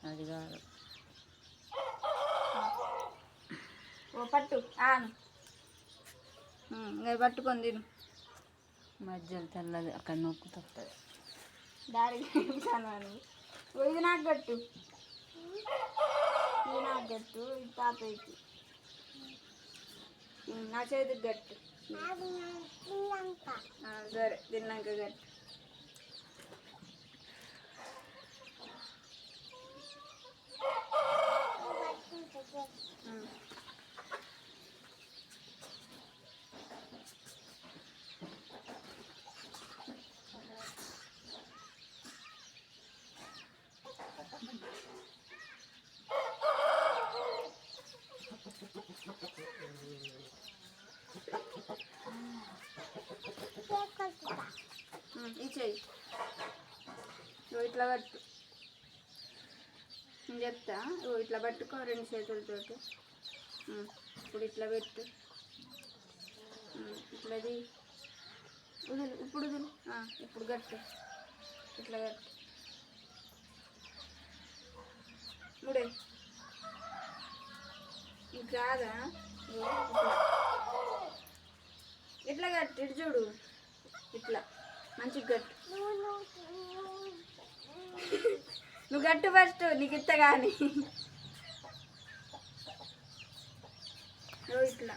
అది కాదు ఓ పట్టు ఆను ఇంకా పట్టుకొని తిను మధ్యలో తెల్లది అక్కడ నొక్కు తప్పదు దారికి ఇది నాకు గట్టు ఇది నాకు గట్టు ఇది తాతయ్యకి నా చేతికి గట్టు సరే తిన్నాక గట్టు ఇచ్చేయి ఇట్లా పట్టు నేను చెప్తా ఇట్లా పట్టుకో రెండు చేతులతోటి ఇప్పుడు ఇట్లా పెట్టు ఇట్లది వదులు ఇప్పుడు వదులు ఇప్పుడు గట్టు ఇట్లా గట్టు ముడే ఇది కాదా ఇట్లా గట్టు ఇటు చూడు ఇట్లా మంచిగా గట్టు నువ్వు గట్టు ఫస్ట్ నీకు ఇస్తా కానీ ఇట్లా